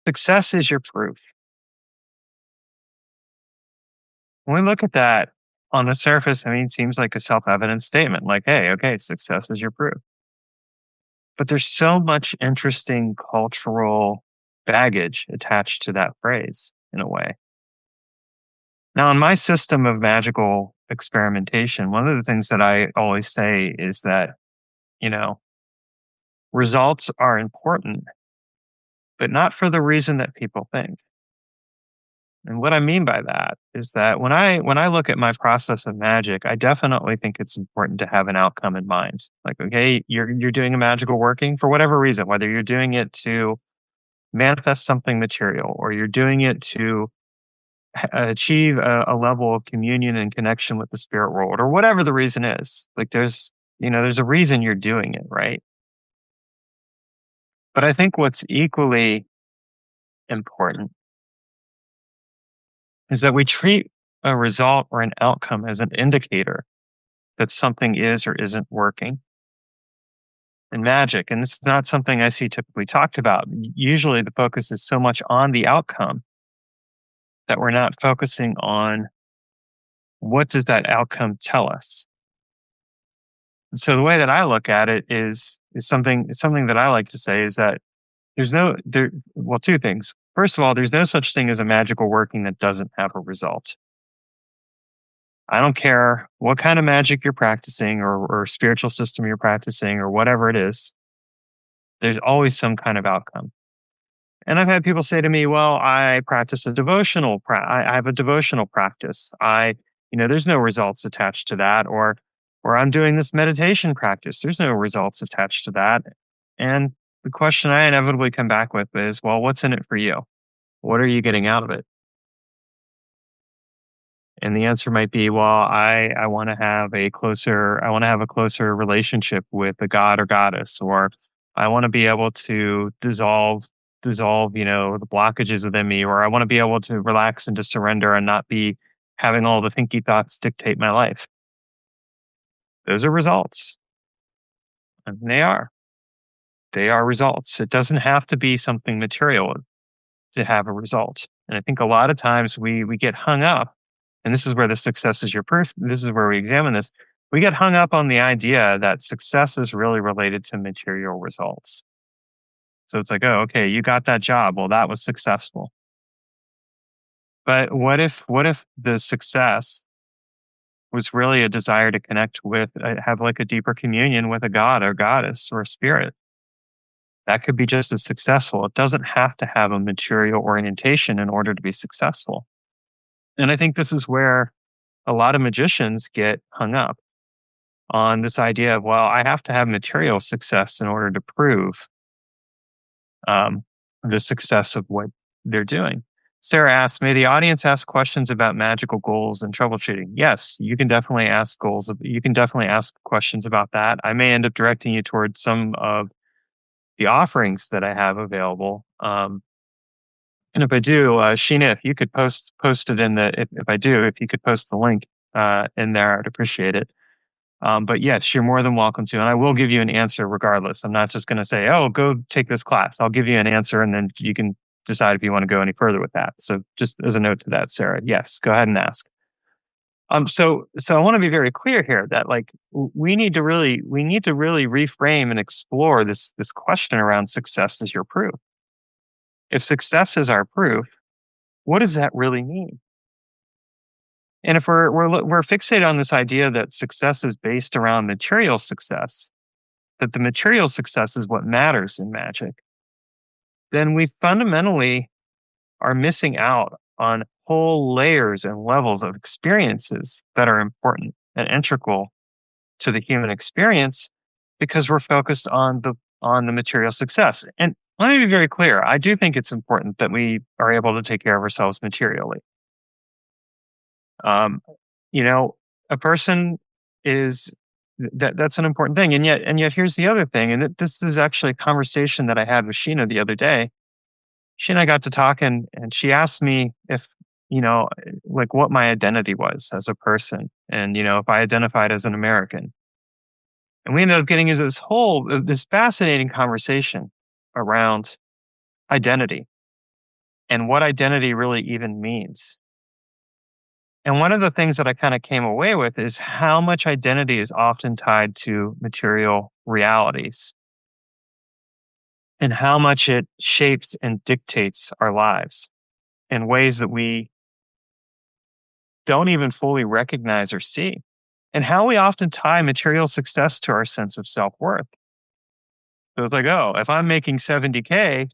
Success is your proof. When we look at that on the surface, I mean, it seems like a self-evident statement, like, hey, okay, success is your proof. But there's so much interesting cultural baggage attached to that phrase in a way. Now, in my system of magical experimentation, one of the things that I always say is that, you know, results are important, but not for the reason that people think. And what I mean by that is that when I look at my process of magic, I definitely think it's important to have an outcome in mind. Like, okay, you're doing a magical working for whatever reason, whether you're doing it to manifest something material or you're doing it to achieve a level of communion and connection with the spirit world or whatever the reason is. Like there's a reason you're doing it, right? But I think what's equally important is that we treat a result or an outcome as an indicator that something is or isn't working in magic. And it's not something I see typically talked about. Usually the focus is so much on the outcome that we're not focusing on what does that outcome tell us. And so the way that I look at it is something that I like to say is that two things. First of all, there's no such thing as a magical working that doesn't have a result. I don't care what kind of magic you're practicing or spiritual system you're practicing or whatever it is, there's always some kind of outcome. And I've had people say to me, well, I practice I have a devotional practice. There's no results attached to that. Or I'm doing this meditation practice. There's no results attached to that. And the question I inevitably come back with is, well, what's in it for you? What are you getting out of it? And the answer might be, well, I want to have a closer relationship with a god or goddess, or I want to be able to dissolve, the blockages within me, or I want to be able to relax and to surrender and not be having all the thinky thoughts dictate my life. Those are results. And they are results. It doesn't have to be something material to have a result. And I think a lot of times we get hung up, and this is where the success is your proof. This is where we examine this. We get hung up on the idea that success is really related to material results. So it's like, oh, okay, you got that job. Well, that was successful. But what if the success was really a desire to connect with, have like a deeper communion with a god or goddess or a spirit? That could be just as successful. It doesn't have to have a material orientation in order to be successful. And I think this is where a lot of magicians get hung up on this idea of, well, I have to have material success in order to prove the success of what they're doing. Sarah asks, may the audience ask questions about magical goals and troubleshooting? Yes, you can definitely ask questions about that. I may end up directing you towards some of the offerings that I have available. And if I do, Sheena, if you could post it in the, if you could post the link in there, I'd appreciate it. But yes, you're more than welcome to, and I will give you an answer regardless. I'm not just going to say, oh, go take this class. I'll give you an answer, and then you can decide if you want to go any further with that. So just as a note to that, Sarah, yes, go ahead and ask. So I want to be very clear here that like we need to really reframe and explore this question around success as your proof. If success is our proof, what does that really mean? And if we're fixated on this idea that success is based around material success, that the material success is what matters in magic, then we fundamentally are missing out on whole layers and levels of experiences that are important and integral to the human experience because we're focused on the material success. And let me be very clear. I do think it's important that we are able to take care of ourselves materially. A person is that's an important thing. And yet here's the other thing. And this is actually a conversation that I had with Sheena the other day. She and I got to talking, and she asked me if, like what my identity was as a person, and if I identified as an American. And we ended up getting into this fascinating conversation around identity. and what identity really even means. And one of the things that I kind of came away with is how much identity is often tied to material realities and how much it shapes and dictates our lives in ways that we don't even fully recognize or see, and how we often tie material success to our sense of self-worth. So it's like, oh, if I'm making 70K,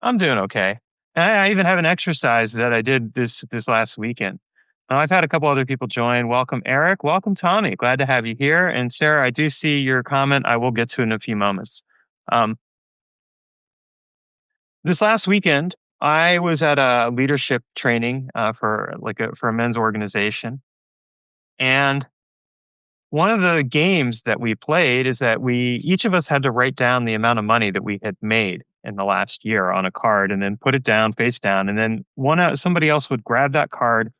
I'm doing okay. And I even have an exercise that I did this last weekend. I've had a couple other people join. Welcome, Eric. Welcome, Tommy. Glad to have you here. And Sarah, I do see your comment. I will get to it in a few moments. Um, this last weekend, I was at a leadership training for a men's organization, and one of the games that we played is that we each of us had to write down the amount of money that we had made in the last year on a card, and then put it down face down, and then somebody else would grab that card,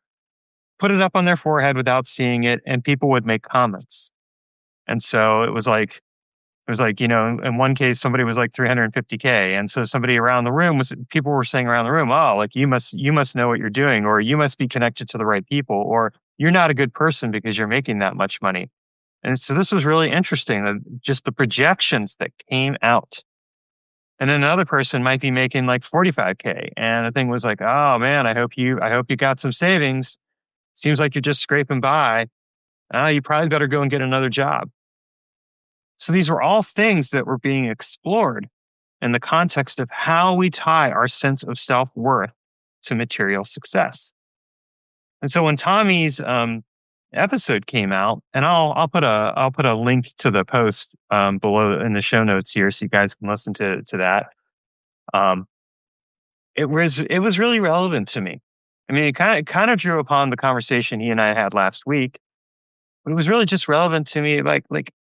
put it up on their forehead without seeing it, and people would make comments. And so it was like, in one case, somebody was like 350K. And so people were saying around the room, oh, like you must know what you're doing, or you must be connected to the right people, or you're not a good person because you're making that much money. And so this was really interesting, just the projections that came out. And then another person might be making like 45K. And the thing was like, oh man, I hope you got some savings. Seems like you're just scraping by. You probably better go and get another job. So these were all things that were being explored in the context of how we tie our sense of self-worth to material success. And so when Tommy's episode came out, and I'll put a link to the post below in the show notes here, so you guys can listen to that. It was really relevant to me. I mean, it kind of drew upon the conversation he and I had last week, but it was really just relevant to me.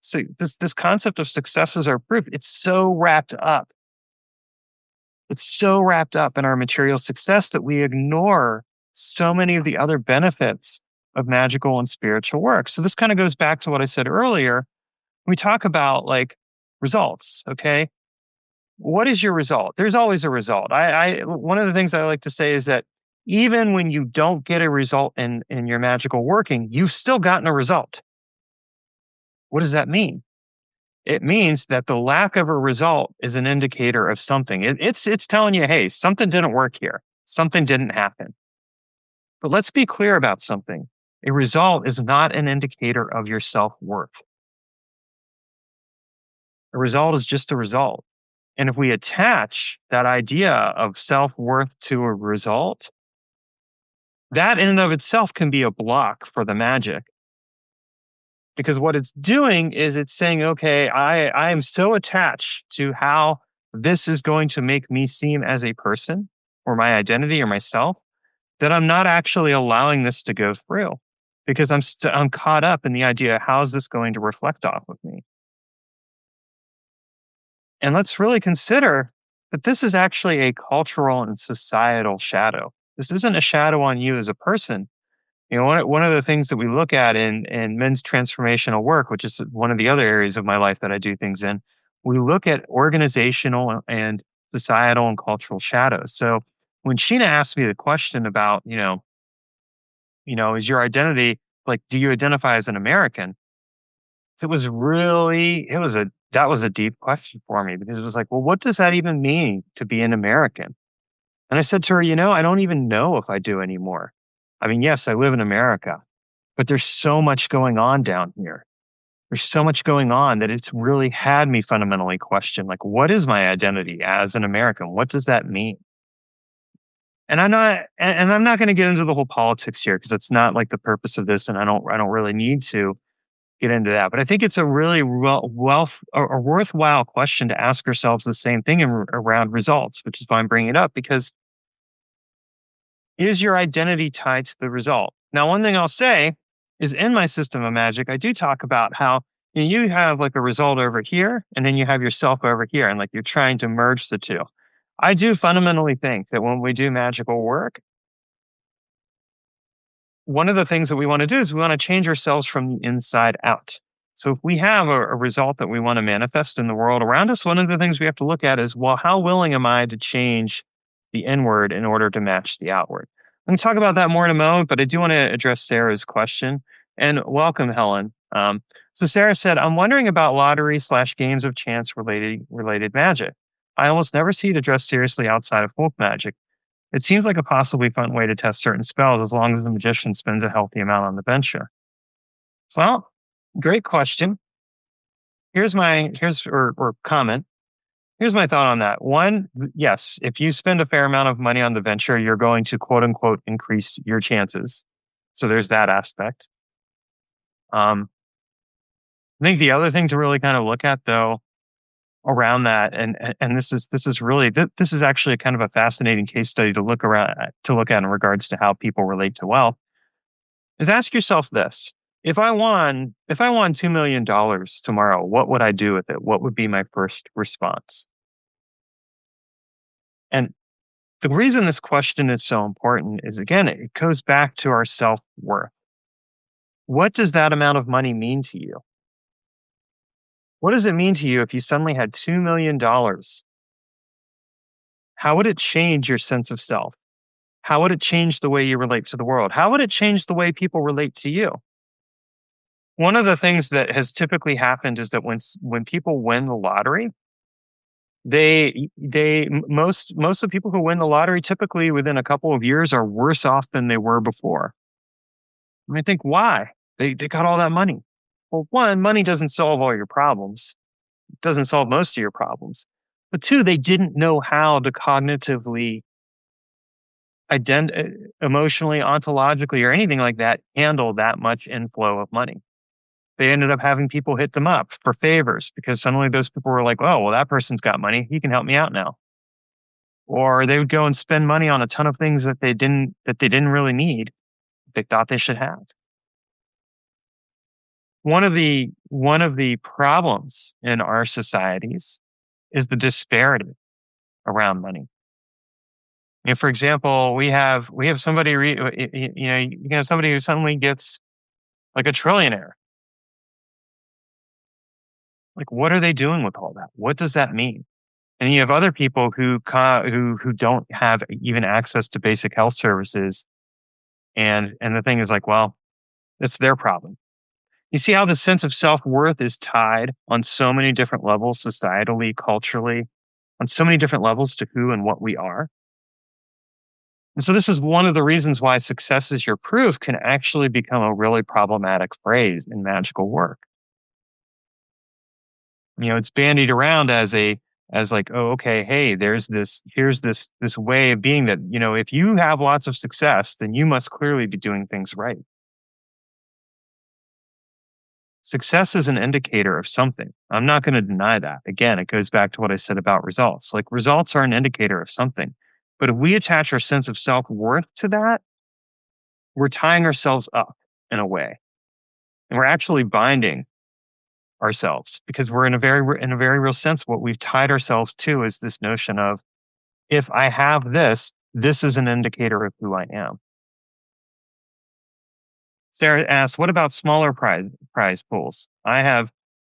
So this concept of successes are proof. It's so wrapped up. It's so wrapped up in our material success that we ignore so many of the other benefits of magical and spiritual work. So this kind of goes back to what I said earlier. We talk about like results. Okay, what is your result? There's always a result. One of the things I like to say is that even when you don't get a result in your magical working, you've still gotten a result. What does that mean? It means that the lack of a result is an indicator of something. It's telling you, hey, something didn't work here. Something didn't happen. But let's be clear about something. A result is not an indicator of your self-worth. A result is just a result. And if we attach that idea of self-worth to a result, that in and of itself can be a block for the magic. Because what it's doing is it's saying, okay, I am so attached to how this is going to make me seem as a person, or my identity, or myself, that I'm not actually allowing this to go through, because I'm caught up in the idea, how is this going to reflect off of me? And let's really consider that this is actually a cultural and societal shadow. This isn't a shadow on you as a person. One of the things that we look at in men's transformational work, which is one of the other areas of my life that I do things in, we look at organizational and societal and cultural shadows. So when Sheena asked me the question about, is your identity, like, do you identify as an American? That was a deep question for me, because it was like, well, what does that even mean to be an American? And I said to her, I don't even know if I do anymore. I mean, yes, I live in America, but there's so much going on down here. There's so much going on that it's really had me fundamentally question, like, what is my identity as an American? What does that mean? And I'm not going to get into the whole politics here, because it's not like the purpose of this, and I don't really need to get into that. But I think it's a really a worthwhile question to ask ourselves the same thing around results, which is why I'm bringing it up, because is your identity tied to the result? Now, one thing I'll say is, in my system of magic, I do talk about how you have like a result over here, and then you have yourself over here, and like you're trying to merge the two. I do fundamentally think that when we do magical work, one of the things that we want to do is we want to change ourselves from the inside out. So if we have a result that we want to manifest in the world around us, one of the things we have to look at is, well, how willing am I to change the inward in order to match the outward. I'm going to talk about that more in a moment, but I do want to address Sarah's question. And welcome, Helen. So Sarah said, I'm wondering about lottery/games of chance related magic. I almost never see it addressed seriously outside of folk magic. It seems like a possibly fun way to test certain spells as long as the magician spends a healthy amount on the venture. Well, great question. Or comment. Here's my thought on that. One, yes, if you spend a fair amount of money on the venture, you're going to quote unquote increase your chances. So there's that aspect. I think the other thing to really kind of look at though around that, and this is actually a kind of a fascinating case study to look at in regards to how people relate to wealth, is ask yourself this. If I won $2 million tomorrow, what would I do with it? What would be my first response? And the reason this question is so important is, again, it goes back to our self-worth. What does that amount of money mean to you? What does it mean to you if you suddenly had $2 million? How would it change your sense of self? How would it change the way you relate to the world? How would it change the way people relate to you? One of the things that has typically happened is that when people win the lottery, most of the people who win the lottery typically within a couple of years are worse off than they were before. I mean, think why? They got all that money. Well, one, money doesn't solve all your problems. It doesn't solve most of your problems. But two, they didn't know how to cognitively, emotionally, ontologically, or anything like that, handle that much inflow of money. They ended up having people hit them up for favors because suddenly those people were like, oh, well, that person's got money. He can help me out now. Or they would go and spend money on a ton of things that they didn't really need. They thought they should have. One of the problems in our societies is the disparity around money. You know, for example, we have somebody, you can have somebody who suddenly gets like a trillionaire. Like, what are they doing with all that? What does that mean? And you have other people who don't have even access to basic health services, and the thing is like, well, it's their problem. You see how the sense of self-worth is tied on so many different levels, societally, culturally, on so many different levels to who and what we are. And so this is one of the reasons why success is your proof can actually become a really problematic phrase in magical work. You know, it's bandied around as like, oh, okay, hey, here's this way of being that, you know, if you have lots of success, then you must clearly be doing things right. Success is an indicator of something. I'm not going to deny that. Again, it goes back to what I said about results. Like, results are an indicator of something. But if we attach our sense of self-worth to that, we're tying ourselves up in a way. And we're actually binding ourselves because we're in a very real sense, what we've tied ourselves to is this notion of, if I have this, this is an indicator of who I am. Sarah asks, what about smaller prize pools? I have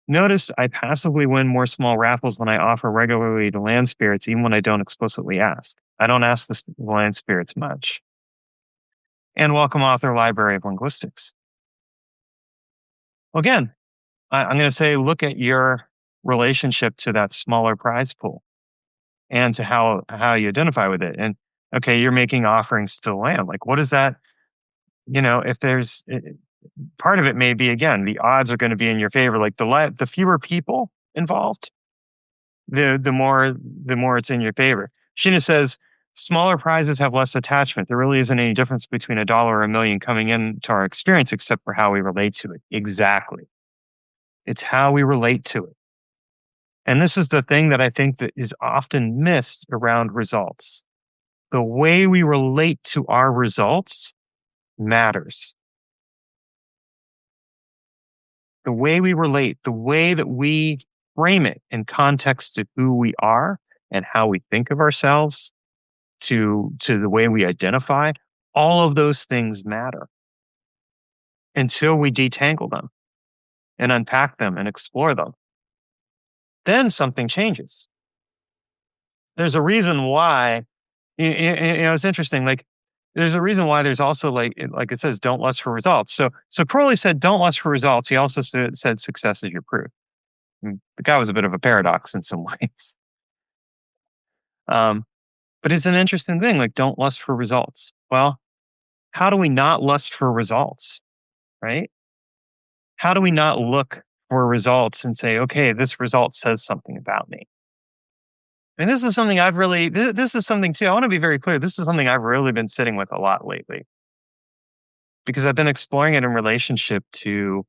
noticed I passively win more small raffles when I offer regularly to land spirits, even when I don't explicitly ask. I don't ask the land spirits much. And welcome, author, Library of Linguistics. Well, again, I'm going to say, look at your relationship to that smaller prize pool and to how you identify with it. And okay, you're making offerings to the land. Like, what is that? You know, if there's part of it may be, again, the odds are going to be in your favor. Like the fewer people involved, the more it's in your favor. Sheena says smaller prizes have less attachment. There really isn't any difference between $1 or $1 million coming into our experience, except for how we relate to it. Exactly. It's how we relate to it. And this is the thing that I think that is often missed around results. The way we relate to our results matters. The way we relate, the way that we frame it in context to who we are and how we think of ourselves, to the way we identify, all of those things matter until we detangle them and unpack them and explore them. Then something changes. There's a reason why It's interesting. Like, there's a reason why there's also like it says, don't lust for results. So Crowley said, don't lust for results. He also said success is your proof. The guy was a bit of a paradox in some ways. Um, but it's an interesting thing. Like, don't lust for results. Well, how do we not lust for results? Right? How do we not look for results and say, okay, this result says something about me? And this is something I've really, this is something too. I want to be very clear. This is something I've really been sitting with a lot lately because I've been exploring it in relationship to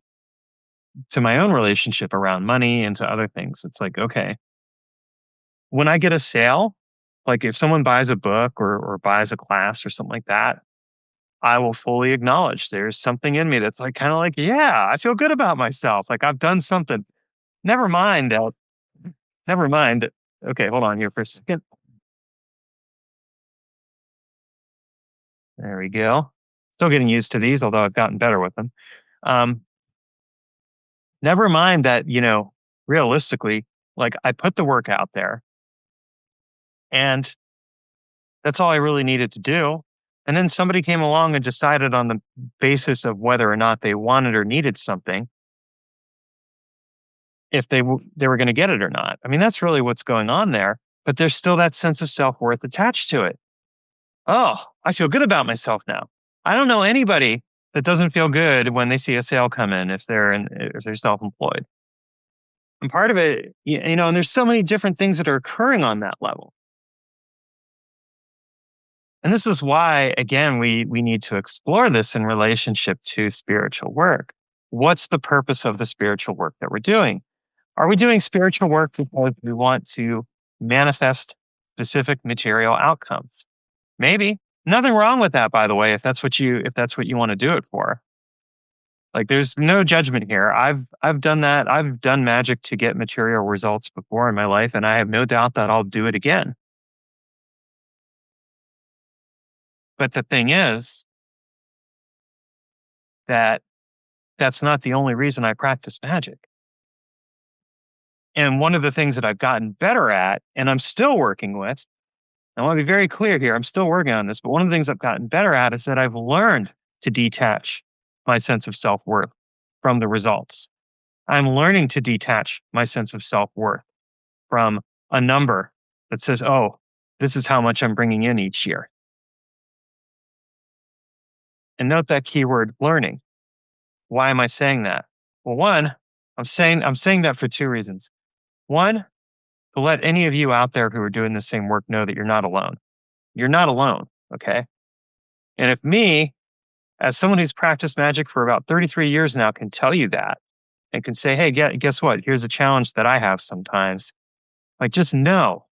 my own relationship around money and to other things. It's like, okay, when I get a sale, like if someone buys a book or buys a class or something like that, I will fully acknowledge there's something in me that's like kind of like, yeah, I feel good about myself. Like I've done something. Never mind. Never mind. Okay, hold on here for a second. There we go. Still getting used to these, although I've gotten better with them. Um, Never mind that, realistically, like I put the work out there and that's all I really needed to do. And then somebody came along and decided on the basis of whether or not they wanted or needed something, if they were going to get it or not. I mean, that's really what's going on there. But there's still that sense of self worth attached to it. Oh, I feel good about myself now. I don't know anybody that doesn't feel good when they see a sale come in if they're self-employed. And part of it, and there's so many different things that are occurring on that level. And this is why, again, we need to explore this in relationship to spiritual work. What's the purpose of the spiritual work that we're doing? Are we doing spiritual work because we want to manifest specific material outcomes? Maybe. Nothing wrong with that, by the way, if that's what you want to do it for. Like there's no judgment here. I've done that. I've done magic to get material results before in my life, and I have no doubt that I'll do it again. But the thing is that that's not the only reason I practice magic. And one of the things that I've gotten better at, and I'm still working with, I want to be very clear here, I'm still working on this, but one of the things I've gotten better at is that I've learned to detach my sense of self worth from the results. I'm learning to detach my sense of self worth from a number that says, oh, this is how much I'm bringing in each year. And note that keyword learning. Why am I saying that? Well, one, I'm saying that for two reasons. One, to let any of you out there who are doing the same work know that you're not alone. You're not alone, okay? And if me, as someone who's practiced magic for about 33 years now, can tell you that and can say, hey, guess what? Here's a challenge that I have sometimes. Like, just know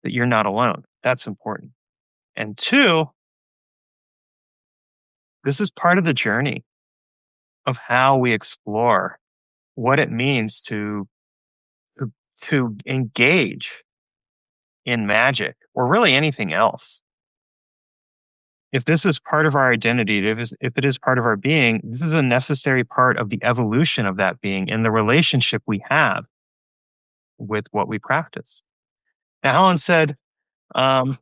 that you're not alone. That's important. And two, this is part of the journey of how we explore what it means to, to engage in magic or really anything else. If this is part of our identity, if it is part of our being, this is a necessary part of the evolution of that being and the relationship we have with what we practice. Now, Helen said, um,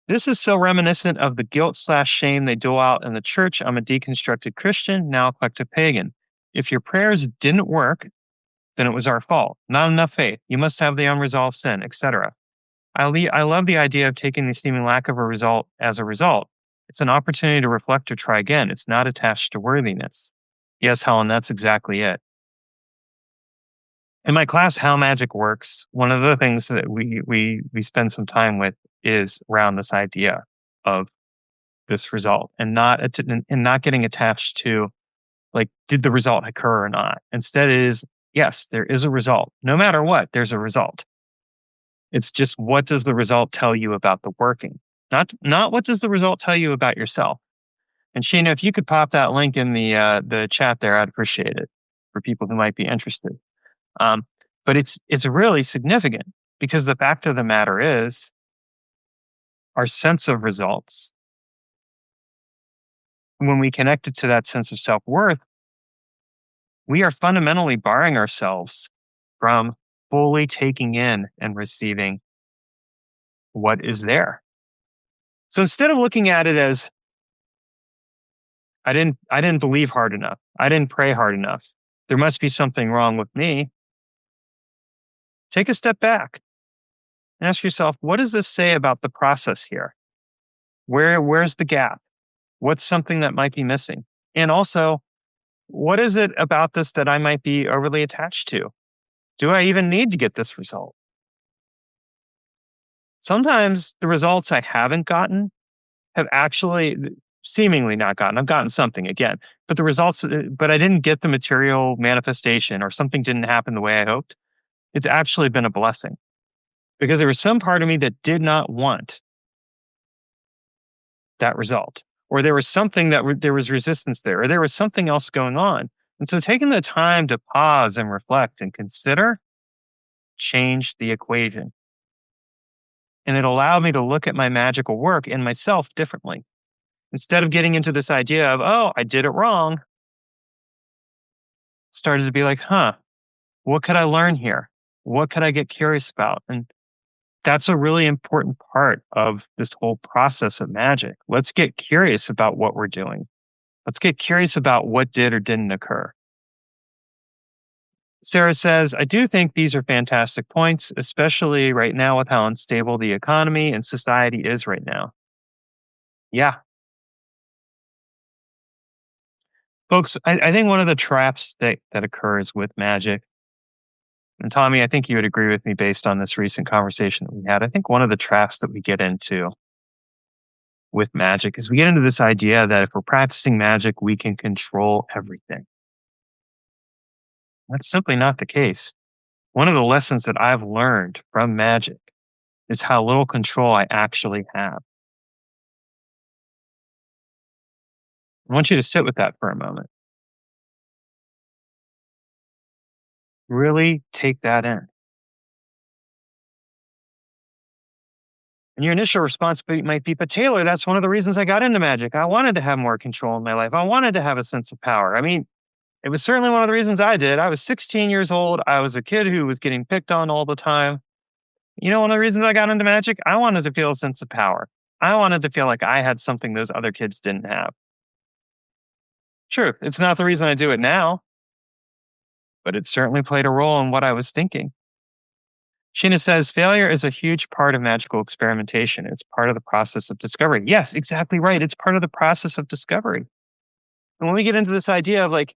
this is so reminiscent of the guilt/shame they dole out in the church. I'm a deconstructed Christian, now eclectic pagan. If your prayers didn't work, then it was our fault. Not enough faith. You must have the unresolved sin, etc. I love the idea of taking the seeming lack of a result as a result. It's an opportunity to reflect or try again. It's not attached to worthiness. Yes, Helen, that's exactly it. In my class, How Magic Works, one of the things that we spend some time with is around this idea of this result and not getting attached to like, did the result occur or not? Instead, it is, yes, there is a result. No matter what, there's a result. It's just what does the result tell you about the working? Not what does the result tell you about yourself. And Sheena, if you could pop that link in the chat there, I'd appreciate it for people who might be interested. Um, but it's really significant because the fact of the matter is our sense of results, when we connect it to that sense of self-worth, we are fundamentally barring ourselves from fully taking in and receiving what is there. So instead of looking at it as I didn't believe hard enough, I didn't pray hard enough, there must be something wrong with me, take a step back and ask yourself, what does this say about the process here? Where's the gap? What's something that might be missing? And also, what is it about this that I might be overly attached to? Do I even need to get this result? Sometimes the results I haven't gotten have actually seemingly not gotten. I've gotten something again, but the results, but I didn't get the material manifestation or something didn't happen the way I hoped. It's actually been a blessing because there was some part of me that did not want that result, or there was something there was resistance there, or there was something else going on. And so taking the time to pause and reflect and consider changed the equation. And it allowed me to look at my magical work and myself differently. Instead of getting into this idea of, oh, I did it wrong, started to be like, what could I learn here? What could I get curious about? And that's a really important part of this whole process of magic. Let's get curious about what we're doing. Let's get curious about what did or didn't occur. Sarah says, I do think these are fantastic points, especially right now with how unstable the economy and society is right now. Yeah. Folks, I think one of the traps that occurs with magic, and Tommy, I think you would agree with me based on this recent conversation that we had. I think one of the traps that we get into with magic is we get into this idea that if we're practicing magic, we can control everything. That's simply not the case. One of the lessons that I've learned from magic is how little control I actually have. I want you to sit with that for a moment. Really take that in. And your initial response might be, but Taylor, that's one of the reasons I got into magic. I wanted to have more control in my life. I wanted to have a sense of power. I mean, it was certainly one of the reasons I did. I was 16 years old. I was a kid who was getting picked on all the time. You know, one of the reasons I got into magic, I wanted to feel a sense of power. I wanted to feel like I had something those other kids didn't have. Sure, it's not the reason I do it now, but it certainly played a role in what I was thinking. Sheena says, failure is a huge part of magical experimentation. It's part of the process of discovery. Yes, exactly right. It's part of the process of discovery. And when we get into this idea of like,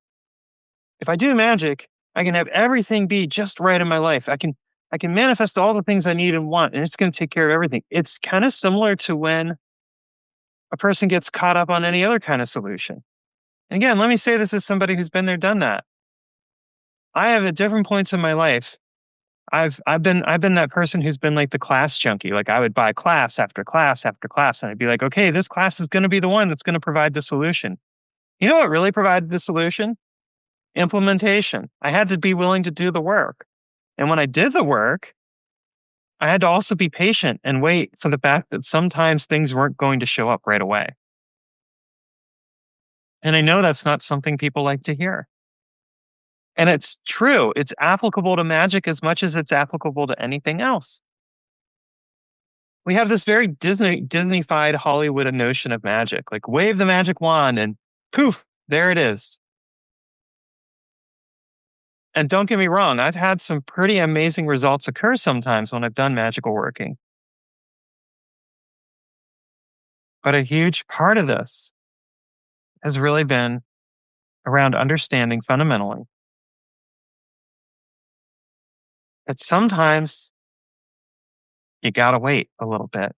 if I do magic, I can have everything be just right in my life. I can manifest all the things I need and want, and it's going to take care of everything. It's kind of similar to when a person gets caught up on any other kind of solution. And again, let me say this as somebody who's been there, done that. I have at different points in my life, I've been that person who's been like the class junkie. Like I would buy class after class after class, and I'd be like, okay, this class is going to be the one that's going to provide the solution. You know what really provided the solution? Implementation. I had to be willing to do the work. And when I did the work, I had to also be patient and wait for the fact that sometimes things weren't going to show up right away. And I know that's not something people like to hear. And it's true. It's applicable to magic as much as it's applicable to anything else. We have this very Disney-fied Hollywood notion of magic, like wave the magic wand and poof, there it is. And don't get me wrong, I've had some pretty amazing results occur sometimes when I've done magical working. But a huge part of this has really been around understanding fundamentally that sometimes you gotta wait a little bit.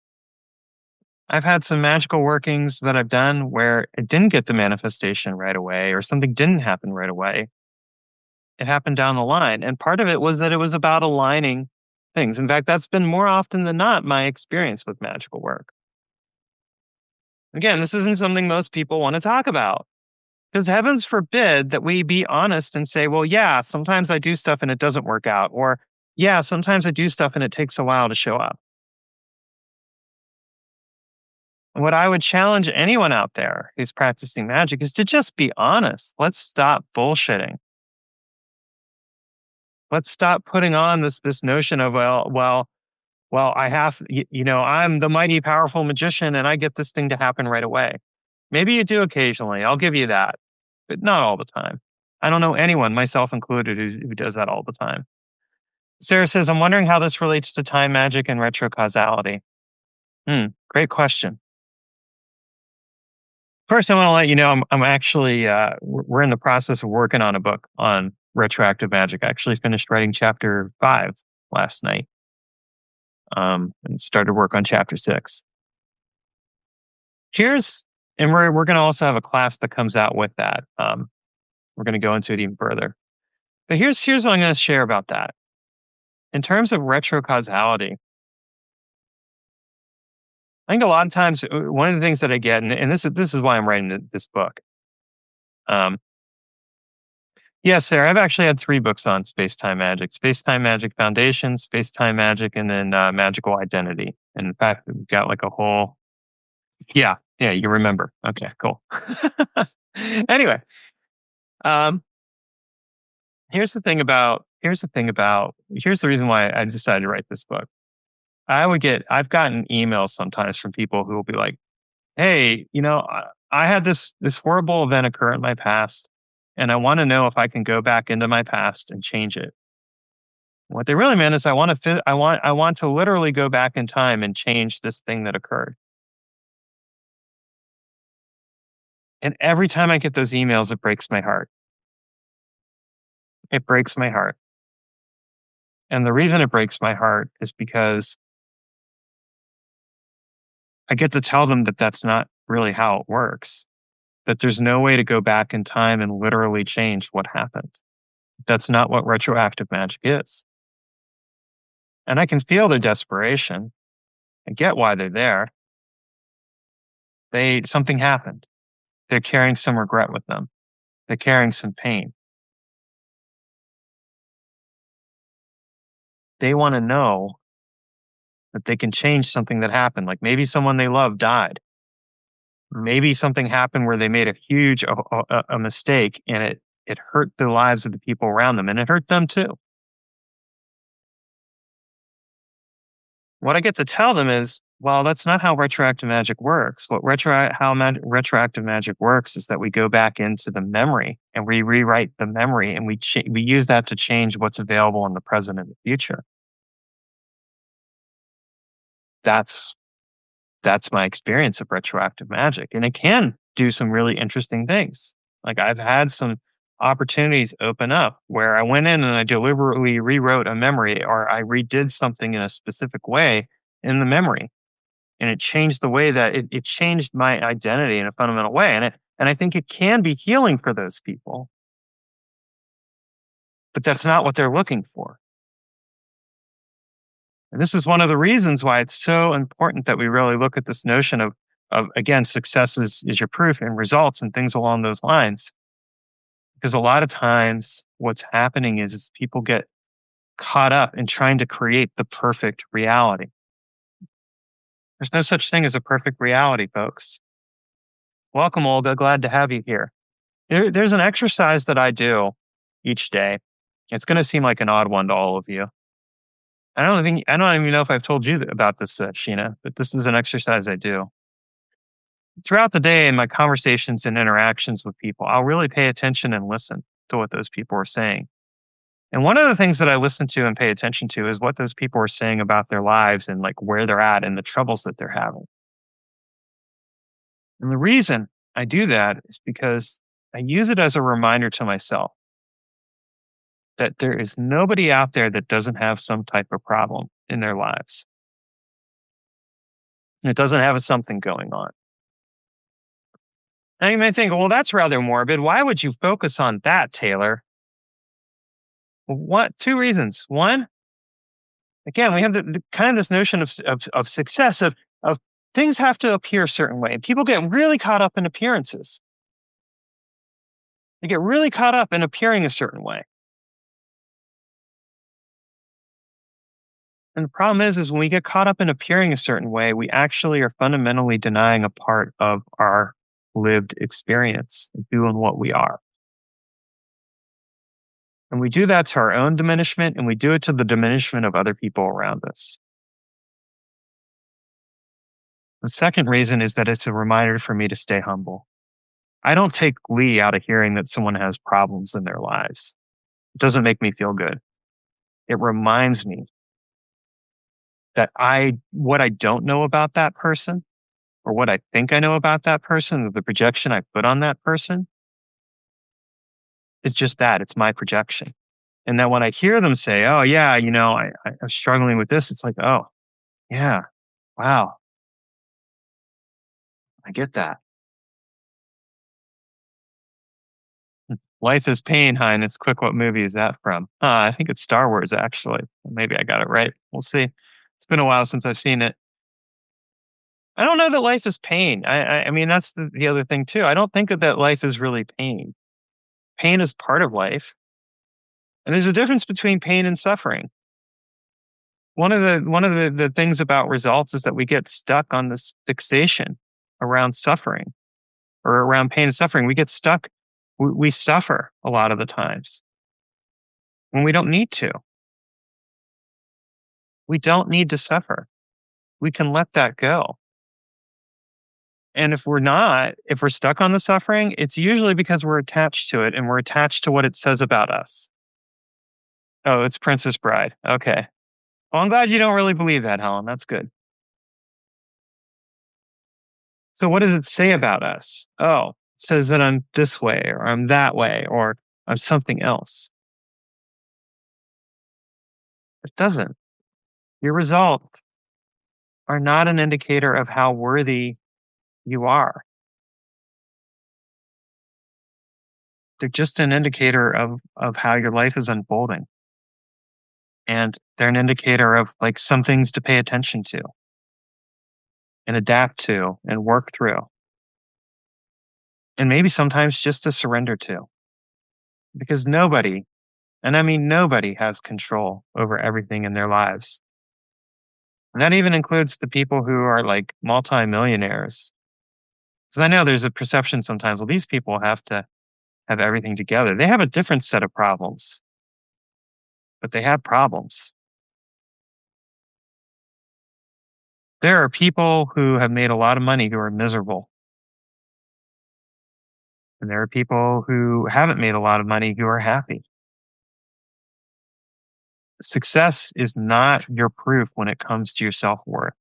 I've had some magical workings that I've done where it didn't get the manifestation right away or something didn't happen right away. It happened down the line. And part of it was that it was about aligning things. In fact, that's been more often than not my experience with magical work. Again, this isn't something most people want to talk about. Because heavens forbid that we be honest and say, well, yeah, sometimes I do stuff and it doesn't work out. Or, yeah, sometimes I do stuff and it takes a while to show up. What I would challenge anyone out there who's practicing magic is to just be honest. Let's stop bullshitting. Let's stop putting on this notion of, well, well, I'm the mighty powerful magician and I get this thing to happen right away. Maybe you do occasionally. I'll give you that, but not all the time. I don't know anyone, myself included, who does that all the time. Sarah says, I'm wondering how this relates to time magic and retrocausality. Great question. First, I want to let you know I'm actually we're in the process of working on a book on retroactive magic. I actually finished writing chapter 5 last night, and started work on chapter 6. We're going to also have a class that comes out with that. We're going to go into it even further. But here's what I'm going to share about that. In terms of retrocausality, I think a lot of times one of the things that I get, and this is why I'm writing this book. Yes, Sarah, I've actually had 3 books on space-time magic: Space-Time Magic Foundation, Space-Time Magic, and then Magical Identity. And in fact, we've got like a whole, yeah, you remember. Okay, cool. Anyway, here's the reason why I decided to write this book. I've gotten emails sometimes from people who will be like, hey, I had this horrible event occur in my past, and I want to know if I can go back into my past and change it. What they really meant is I want to literally go back in time and change this thing that occurred. And every time I get those emails, it breaks my heart. It breaks my heart. And the reason it breaks my heart is because I get to tell them that that's not really how it works. That there's no way to go back in time and literally change what happened. That's not what retroactive magic is. And I can feel their desperation. I get why they're there. Something happened. They're carrying some regret with them. They're carrying some pain. They want to know that they can change something that happened. Like maybe someone they love died. Maybe something happened where they made a huge a mistake, and it hurt the lives of the people around them, and it hurt them too. What I get to tell them is, well, that's not how retroactive magic works. Retroactive magic works is that we go back into the memory and we rewrite the memory, and we use that to change what's available in the present and the future. That's my experience of retroactive magic, and it can do some really interesting things. Like I've had some opportunities open up where I went in and I deliberately rewrote a memory, or I redid something in a specific way in the memory, and it changed the way that it changed my identity in a fundamental way. And I think it can be healing for those people, but that's not what they're looking for. And this is one of the reasons why it's so important that we really look at this notion of again, success is your proof, and results and things along those lines. Because a lot of times what's happening is people get caught up in trying to create the perfect reality. There's no such thing as a perfect reality, folks. Welcome, Olga. Glad to have you here. There's an exercise that I do each day. It's going to seem like an odd one to all of you. I don't even know if I've told you about this, Sheena, but this is an exercise I do. Throughout the day in my conversations and interactions with people, I'll really pay attention and listen to what those people are saying. And one of the things that I listen to and pay attention to is what those people are saying about their lives and like where they're at and the troubles that they're having. And the reason I do that is because I use it as a reminder to myself that there is nobody out there that doesn't have some type of problem in their lives. And it doesn't have something going on. Now you may think, well, that's rather morbid. Why would you focus on that, Taylor? What? 2 reasons. One, again, we have the kind of this notion of success, of things have to appear a certain way. And people get really caught up in appearances. They get really caught up in appearing a certain way. And the problem is when we get caught up in appearing a certain way, we actually are fundamentally denying a part of our lived experience, doing what we are. And we do that to our own diminishment, and we do it to the diminishment of other people around us. The second reason is that it's a reminder for me to stay humble. I don't take glee out of hearing that someone has problems in their lives. It doesn't make me feel good. It reminds me that what I don't know about that person, or what I think I know about that person, or the projection I put on that person, is just that. It's my projection. And that when I hear them say, "Oh yeah, I'm struggling with this," it's like, "Oh yeah, wow, I get that." Life is Pain, Highness. Quick, what movie is that from? I think it's Star Wars, actually. Maybe I got it right. We'll see. It's been a while since I've seen it. I don't know that life is pain. I mean, that's the other thing too. I don't think that life is really pain. Pain is part of life, and there's a difference between pain and suffering. One of the things about results is that we get stuck on this fixation around suffering, or around pain and suffering. We get stuck. We suffer a lot of the times when we don't need to. We don't need to suffer. We can let that go. And if we're stuck on the suffering, it's usually because we're attached to it, and we're attached to what it says about us. Oh, it's Princess Bride. Okay. Well, I'm glad you don't really believe that, Helen. That's good. So what does it say about us? Oh, it says that I'm this way, or I'm that way, or I'm something else. It doesn't. Your results are not an indicator of how worthy you are. They're just an indicator of how your life is unfolding. And they're an indicator of like some things to pay attention to and adapt to and work through. And maybe sometimes just to surrender to. Because nobody, and I mean nobody, has control over everything in their lives. And that even includes the people who are like multimillionaires. Because I know there's a perception sometimes, well, these people have to have everything together. They have a different set of problems, but they have problems. There are people who have made a lot of money who are miserable. And there are people who haven't made a lot of money who are happy. Success is not your proof when it comes to your self-worth.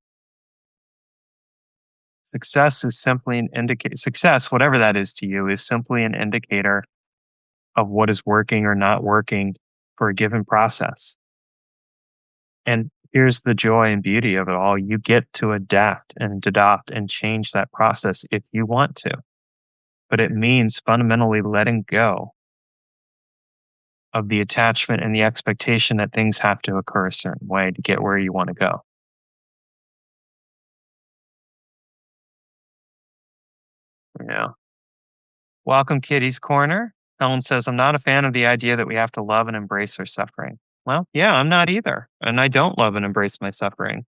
Success is simply an indicator. Success, whatever that is to you, is simply an indicator of what is working or not working for a given process. And here's the joy and beauty of it all. You get to adapt and adopt and change that process if you want to. But it means fundamentally letting go of the attachment and the expectation that things have to occur a certain way to get where you want to go. Yeah. Welcome, Kitty's Corner. Helen says, I'm not a fan of the idea that we have to love and embrace our suffering. Well, yeah, I'm not either. And I don't love and embrace my suffering.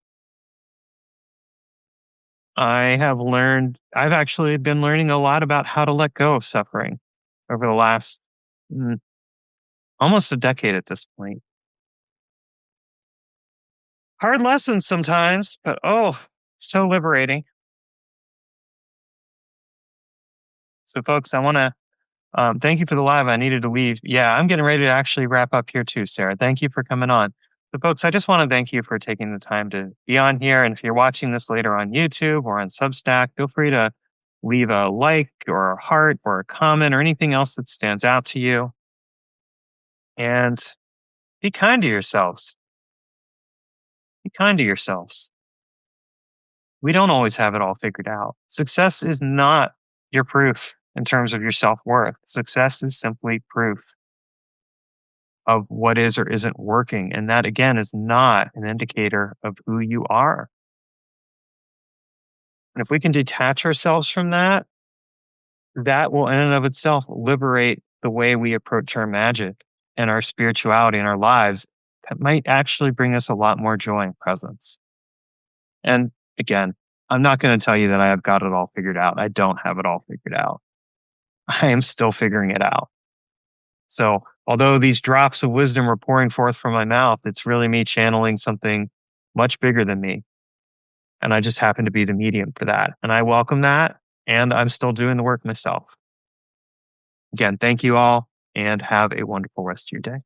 I've actually been learning a lot about how to let go of suffering over the last almost a decade at this point. Hard lessons sometimes, but oh, so liberating. So, folks, I want to thank you for the live. I needed to leave. Yeah, I'm getting ready to actually wrap up here too, Sarah. Thank you for coming on. So, folks, I just want to thank you for taking the time to be on here. And if you're watching this later on YouTube or on Substack, feel free to leave a like or a heart or a comment or anything else that stands out to you. And be kind to yourselves. Be kind to yourselves. We don't always have it all figured out. Success is not your proof in terms of your self-worth. Success is simply proof of what is or isn't working. And that, again, is not an indicator of who you are. And if we can detach ourselves from that, that will in and of itself liberate the way we approach our magic and our spirituality in our lives. That might actually bring us a lot more joy and presence. And again, I'm not going to tell you that I have got it all figured out. I don't have it all figured out. I am still figuring it out. So, although these drops of wisdom are pouring forth from my mouth, it's really me channeling something much bigger than me. And I just happen to be the medium for that. And I welcome that. And I'm still doing the work myself. Again, thank you all and have a wonderful rest of your day.